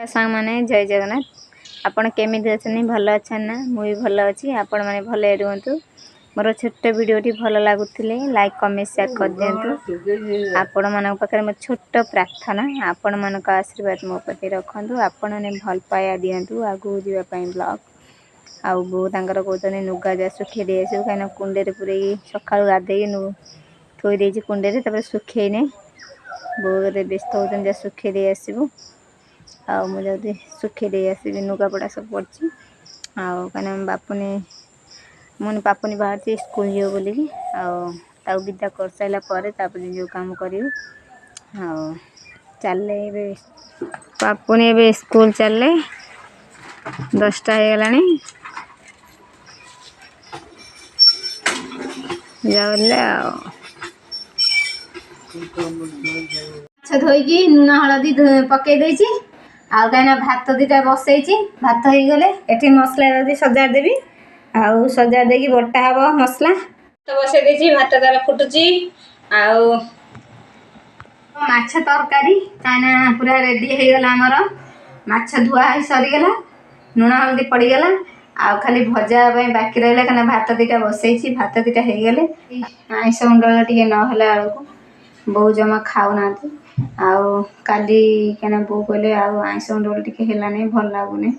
सांग माने जय जगन्नाथ आपण केमिति अछनी भल अछन ना मुई भल अछि आपण माने भले रुहंतु मोर छोट वीडियोटी भल लागुथिले लाइक कमेंट शेयर कर दियंतु आपण मन पाखरे मो छोट प्रार्थना आपण मन का आशीर्वाद मो प्रति रखंतु आपण ने भल पाया दियंतु आगु जीवा पई ब्लॉग आउ बो तांकर कोतने नुगा जा सुखे देसु काना कुंडे रे पुरे सकाळु गाधे नु थोई देजी कुंडे रे तबे सुखेने बो रे व्यस्त होतन जा सुखे दे आसीबु आउ मुझे सुखे दे आसबि नुगापड़ा सब पड़ी आना बापुनी मुझे पापुनी बाहर स्कूल जीव बोल विदा कर सारापर जो कम कर चले पापुनी ए स्कूल चले 10टा हो गला जाऊले धोईकी लुण हलदी पकई देछि आउ कहीं भात दीटा बसई भात हो गले एटी मसला जल्दी सजार देवी आउ सजार देकी बटा हब मसला तो बसई देछि भात तार फुटुची आउ माछ तरकारी कहीं पूरा रेडी हो गला आमर माछ धुआ हो सरीगला लुण हलदी पड़गला आउ खाली भजा बाकी रहा कहीं भात दीटा बसई भात दीटा हो गले आइस मुंडल टे नहला बेलू बो जमा खाऊना आउ काली क्या बो कहले आइस मुंडल टे है भल लगुनि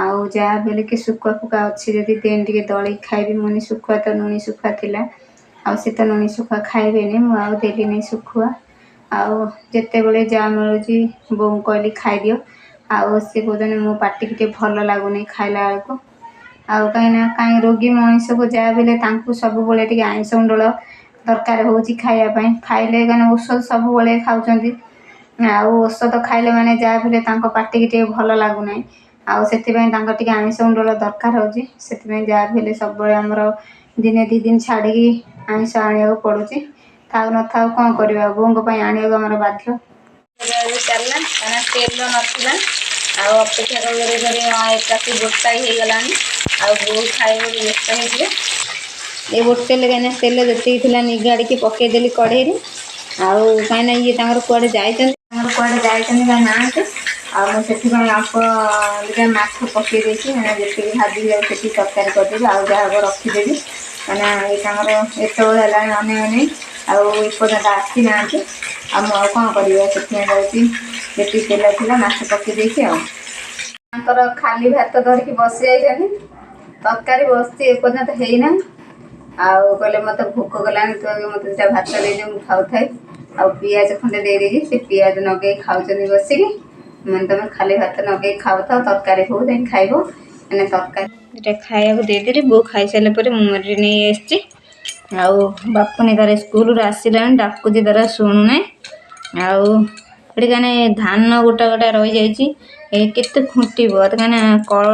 आउ जहाँ बेले कि सुखुआ फुका अच्छी जदि देन टे दल खाइबी मुझे सुखुआ तो नुणी सुखुआ थिला आउ से तो नुणी सुखुआ खाइबेनि मुझे सुखुआ आउ जिते बड़े जहाँ मिलूँ बो कहली खाइदियो आउ सी कहते मो पार्टी के भल लगुनि खाइला बेलू आउ कहीं रोगी मनीष को जहाँ बेले सब टे आइस मुंडल दरकार हो खायापी खाइले कहीं औषध सब बड़े खाऊँ औषध खाइले मैंने जहाँ भी पार्टी के भल लगुना आउ से आइस मुंडल दरकार होती जहाँ भी सब बड़े आमर दिने 2 दिन छाड़ी आइस आने पड़ुची थाउ न था कौन करवा बों आने आमर बाध्य चलना क्या तेल नाला अपेक्षा कर गोटा ही गला बो खाइब व्यस्त हो ये बोतल कहीं तेल जी निगाड़ी की पकईदेली कड़े आउ कहीं ये कड़े जाते ना मुझे अल्प माछ पकई जी भाजी जी तरकारी करदेवी आउ जहाँ रखीदेवी कहीं ये एत अने आपर्यंत आसी ना कौन कर जी तेल थी माछ पकई खाली भात धरिकी बसी जाइए तरकारी बस एपर्यंत होना आउ कहले मत भोक गला तो मत दुटा भात दे खाऊ थाए आ पियाज खंडे दे से पियाज नगे खाऊँ बसिकी मैंने तुम खाली भात नगे खाऊ था तरकारी हो खाइब मैंने तरकारी दुटा खाया देदेली बो खाई सारे मुझे नहीं आसी आउ बापुनी तार स्कूल आसला डाकुची तार शुणुना आउे कहीं धान गोटा गोटा रही जाते खुंटब कहीं कल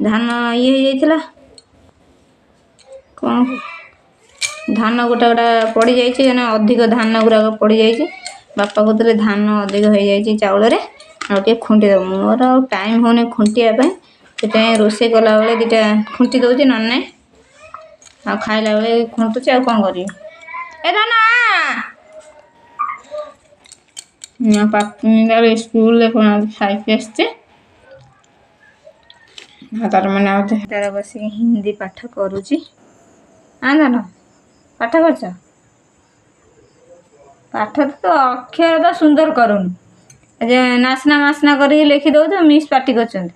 धान ये हो कौन धान गोटा गोटा पड़ जाइए अधिक धान गुराक पड़ जाइए बापा कहते धान अधिक हो जाए चाउल आगे खुंटी दब मोर आ टाइम होने खुंटापी से रोसे कला बेले 2टा खुंटी दौर ना ना आ खाइला बेले खुंटुच आ कौन कर पापी स्कूल खाई आसचे तार मैंने तार बस हिंदी पाठ करुच्ची आंदन पाठ कर पाठ तो अक्षर तो सुंदर करूँ नाचना मासना कर लिखि दौ तो मिस पार्टी कर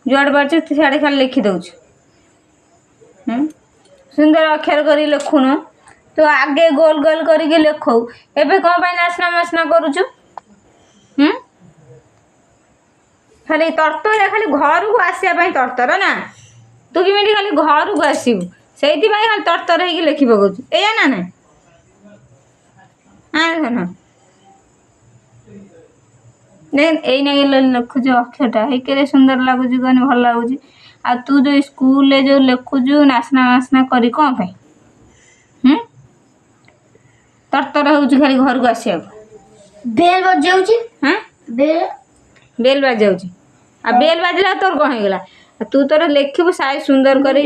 जुआड़ बाड़ सियाड़े खाली लिखि दौ सुंदर अक्षर कर लिखुन तो आगे गोल गोल करके लिखौ एबे कौन पाई नाचना मासना करुचु खाली तरतर खाली घर को आसवाई तरतर ना तू किमी खाली घर को आसबू से खाली तरतर हो लिखि पकाऊ एया ना ना ना देख यही लिखुच अक्षरटा के सुंदर लगुच कहने भल लगुच आ तू जो स्कूल जो लिखुचु नाचना मासना करी कौन पाई तरतर हो खाली घर को आसा बेल बजाऊँ हाँ बेल बाजाऊँ आ बेल बाजला तोर कौन होगा तू तोर लिखबू साइज सुंदर कर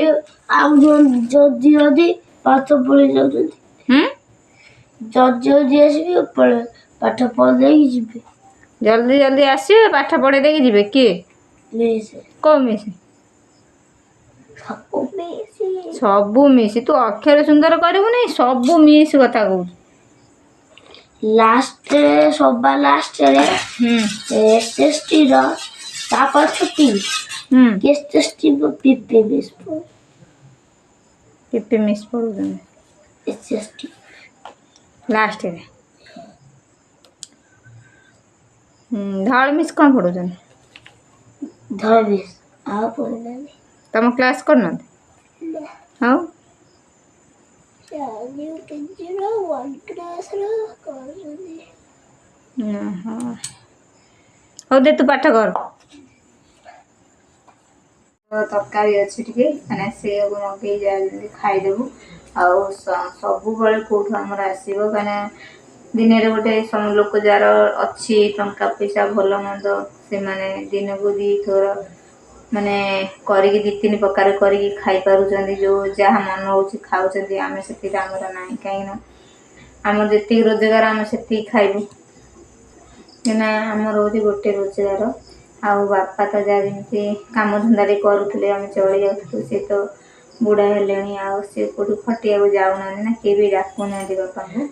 पाठ पढ़ी जाऊँ जज आसबे पाठ पढ़े जी जल्दी जल्दी आसिए पाठ पढ़े देके जीवे किए मिस को मिस सबको मिस सबू मिस तू अक्षर सुंदर करू नहीं सबू मिस कथा कहू लास्ट सबा लास्ट रे टेस्टी रो तापर छुट्टी केस टेस्टी पीपे मिस पिपी मिस पड़ू टेस्टी लास्ट रे धड़ मिस कौन पढ़ुन धर्मिस आ पढ़ना तुम क्लास करना हाँ चालू किंजरा वन क्लास रा कर हौ दे तू पाठ कर तरकारी अच्छी टे मैंने से मगे जल्दी खाईदेबू आउ सबू बड़े कौटू आमर आसो कहीं दिन में गोटे लोक जार अच्छी टंका पैसा भल मंद से माने दिन को दी थोर माने करी दी तीन प्रकार करी खाई पारुचंदी जो जहाँ मन हो खाऊं आम से आमर ना कहीं आम जी रोजगार आम से खाइबू ना आमर हूँ गोटे रोजगार आउ बापा तो जहाँ जमी कम धंदा करुले आम चली जाऊँ सी तो बुढ़ा हेले आउ सी कौटू खटिया जाऊना ना किए भी डाकू ना बापा को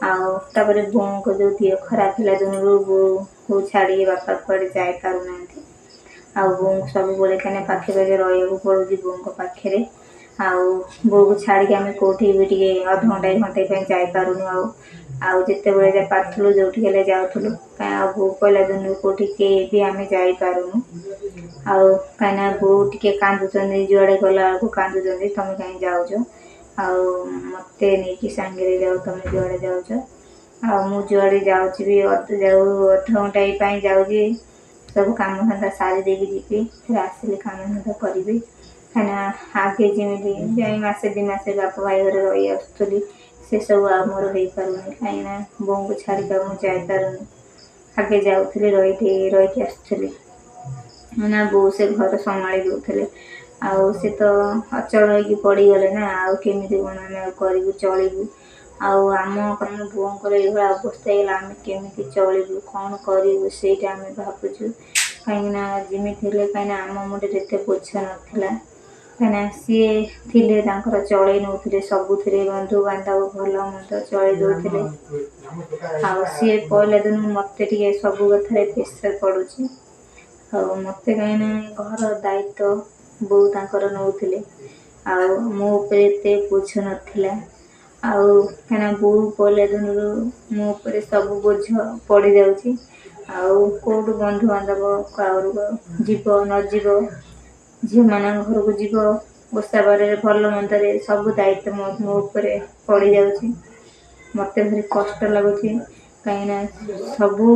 आउे बों को जो दिह खराब है दिन बो छाड़ी बापा कड़े जापारूना आउ बो सब बड़े कहीं पाखे पाखे रहा पड़ू बों पाखे आउ बो को छाड़ी आम कौटी भी टे अध घंटे घंटे जापारूनु आउ जिते बड़े पार्थलु जो जाऊँ कहीं बो पहला दिन कौटी के भी आम जापारूनु आउ कहीं बो टे कांदुचंदी जुआड़े गला को कांदुचंदी तुम कहीं जाऊच आउ मत नहीं सांगे जाऊ तुम जुआड़े जाऊच मु जुआड़े जाऊँ भी अध घंटा जाऊँगी सब कम धंदा सारी देगी जी फिर आसिले कम धंदा करी कहीं आगे जमी मसे दी मसे बाप भाई घर रही आसुली से सब मोर हो पारूनी कहीं बों को छाड़ी मुझे जापारूनी आगे जाऊली रही आसुली ना बो से घर संभाली दूसरे आउ सी तो अचल हो पड़गले ना आउ केमी कौन आम करूँ चलू आम बोर ये अवस्था है आम केमी चलू कौन करूँ से भावुँ कहीं जमी कहीं आम मुंडे जिते बोझ नाला कहीं सी थे चल नौते सबुरे बंधु बांधव भल मंद चल दौले सी पहला दिन मत सब कथा प्रेसर पड़ू मत कहीं घर दायित्व बो तांकर नौले मोपे एत बोझ नाला आउ कहीं बो पहला दिन मोपे सब बोझ पड़ जाऊँ कौटू बंधु बांधव जीव नजीव झी मान घर को जीव ओषा बार भल मंदे सब दायित्व मो पड़ जाऊँ मत भारी कष्ट लगुच कहीं सबू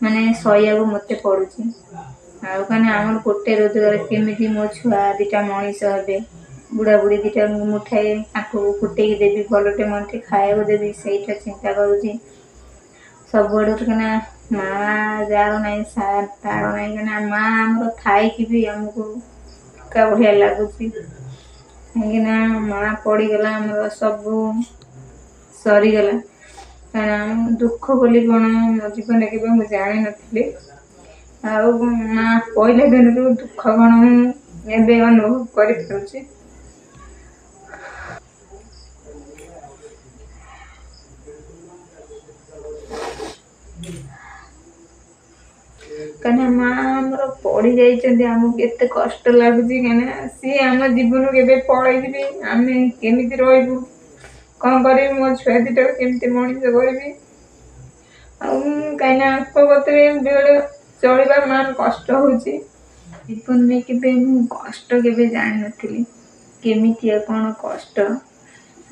माने सहिया मत पड़ू कहीं आम गोटे रोजगार केमी मो छुआ दीटा मनीष हे बुढ़ा बुढ़ी दीटा मुठाए आखू फुटे देवी भलटे मनटे खाया देवी से चिंता करुँच सब आड़ कहीं माँ जार ना सार तार ना कहीं माँ आमर थाई भी आमको का बढ़िया लगुच कहीं माँ पड़गला आमर सब सरीगला कहीं दुख बोली कौन मो जीवन के मुझे जानी नी माँ पहला दिन दुख कौन मुझे अनुभव कर कहीं माँ आमर पड़ी जाइए आमको केते कष्ट लगुच कहीं सी आम जीवन के पलैबी आम केमी रू कौन करी मो छुआ दीटा केमती मनीष करी कहीं आपत्रे बेले चलवा मान कष्ट हो जीवन में के कष्ट के जान नी केमी कौन कष्ट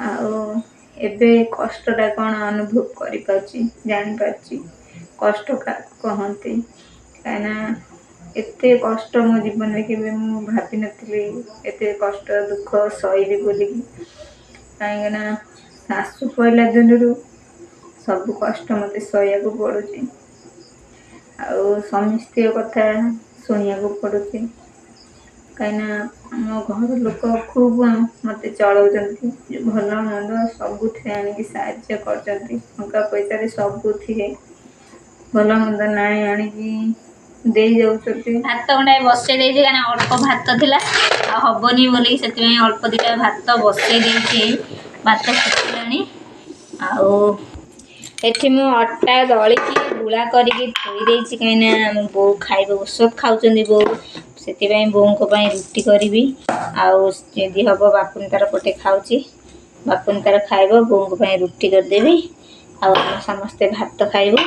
आबे कष्टा कौन अनुभव कर जानी पार्ची कष्ट का कहते कहीं एत कष्ट मो जीवन में के भावी नी एत कष्ट दुख सही बोलिकी कहीं शाशु पहला दिन सब कष्ट मत सहिया पड़ू समस्ती कथा शुणा पड़ू कहीं आम घर लोक खूब मत चलाऊँ भल मंद सब आणिक साहय कर पैसा सबुथे ଭଲ ମନ୍ଦ ନାହିଁ ଆଣିକି ଦେଇ ଯାଉଛନ୍ତି। ଭାତ ଗଣ୍ଡାଏ ବସେଇ ଦେଇଛି କାହିଁକିନା ଅଳ୍ପ ଭାତ ଥିଲା ଆଉ ହବନି ବୋଲି ସେଥିପାଇଁ ଅଳ୍ପ ଦିଟା ଭାତ ବସେଇ ଦେଇଛି। ଭାତ ଫୁଟିଲାଣି। ଆଉ ଏଠି ମୁଁ ଅଟା ଦଳିକି ଗୁଳା କରିକି ଥୋଇ ଦେଇଛି କାହିଁକିନା ଆମ ବୋଉ ଖାଇବ, ଔଷଧ ଖାଉଛନ୍ତି ବୋଉ, ସେଥିପାଇଁ ବୋଉଙ୍କ ପାଇଁ ରୁଟି କରିବି। ଆଉ ଯଦି ହବ ବାପୁନି ତାର ପଟେ ଖାଉଛି, ବାପୁନି ତାର ଖାଇବ, ବୋଉଙ୍କ ପାଇଁ ରୁଟି କରିଦେବି। ଆଉ ଆମେ ସମସ୍ତେ ଭାତ ଖାଇବୁ।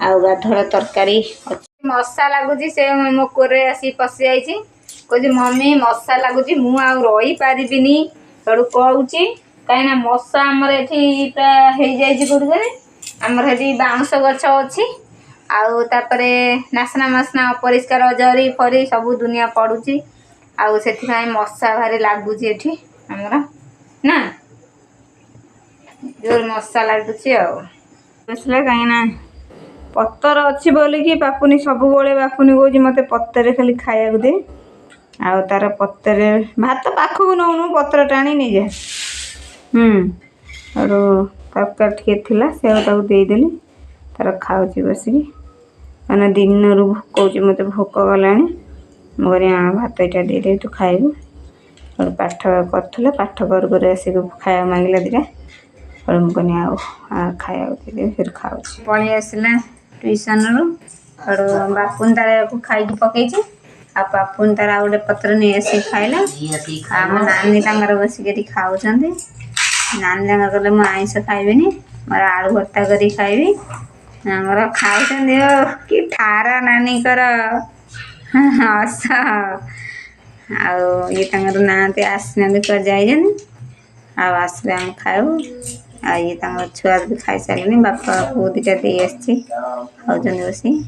ଆଉ ଗାଧୁଆଳ ତରକାରୀ ଅଛି। ମଶା ଲାଗୁଛି, ସେ ମୋ କୋରରେ ଆସିକି ପଶି ଯାଇଛି, କହୁଛି ମମି ମଶା ଲାଗୁଛି, ମୁଁ ଆଉ ରହିପାରିବିନି ସେଠୁ କହୁଛି। କାହିଁକିନା ମଶା ଆମର ଏଠି ପୁରା ହେଇଯାଇଛି କୋଉଠି ଆମର ସେଠି ବାଉଁଶ ଗଛ ଅଛି। ଆଉ ତାପରେ ନାସନା ମାସନା ଅପରିଷ୍କାର ଜରି ଫରି ସବୁ ଦୁନିଆ ପଡୁଛି। ଆଉ ସେଥିପାଇଁ ମଶା ଭାରି ଲାଗୁଛି ଏଠି ଆମର ନା, ଜୋର ମଶା ଲାଗୁଛି। ଆଉ ବସିଲା କାହିଁକିନା ପତର ଅଛି ବୋଲିକି ବାପୁନି ସବୁବେଳେ ବାପୁନି କହୁଛି ମୋତେ ପତରେ ଖାଲି ଖାଇବାକୁ ଦେ। ଆଉ ତାର ପତରେ ଭାତ ପାଖକୁ ନଉନୁ, ପତ୍ର ଟାଣି ନେଇଯା। ଆଉ ତରକାରୀ ଟିକେ ଥିଲା ସେଆକୁ ତାକୁ ଦେଇଦେଲି, ତାର ଖାଉଛି ବସିକି। କାହିଁକିନା ଦିନରୁ କହୁଛି ମୋତେ ଭୋକ କଲାଣି। ମୁଁ କହିଲି ଭାତ ଏଇଟା ଦେଇଦେବି ତୁ ଖାଇବୁ। ପାଠ କରୁଥିଲା, ପାଠ କରୁ କରୁ ଆସିକି ଖାଇବା ମାଗିଲା ଦିଟା। ମୁଁ କହିଲି ଆଉ ଖାଇବାକୁ ଦେଇଦେବି, ସେଠି ଖାଉଛି। ପଳେଇ ଆସିଲା ଟ୍ୟୁସନରୁ। ସେଠୁ ବାପୁନି ତାର ଖାଇକି ପକେଇଛି। ଆଉ ବାପୁନି ତାର ଆଉ ଗୋଟେ ପତ୍ର ନେଇ ଆସିକି ଖାଇଲା। ଆମ ନାନୀ ତାଙ୍କର ବସିକି ଏଠି ଖାଉଛନ୍ତି। ନାନୀ ତାଙ୍କର କହିଲେ ମୁଁ ଆଇଁଷ ଖାଇବିନି, ମୋର ଆଳୁ ଭର୍ତ୍ତା କରିକି ଖାଇବି। ଆମର ଖାଉଛନ୍ତି। କି ଠାର ନାନୀଙ୍କର ହସ। ଆଉ ଇଏ ତାଙ୍କର ନାହାନ୍ତି, ଆସିନାହାନ୍ତି, କୁଆଡ଼େ ଯାଇଛନ୍ତି। ଆଉ ଆସିଲେ ଆମେ ଖାଇବୁ। ଆଉ ଇଏ ତାଙ୍କର ଛୁଆ ବି ଖାଇସାରିଲେଣି। ବାପା ପୁଅ ଦିଟା ଦେଇ ଆସିଛି, ଖାଉଛନ୍ତି ବସିକି।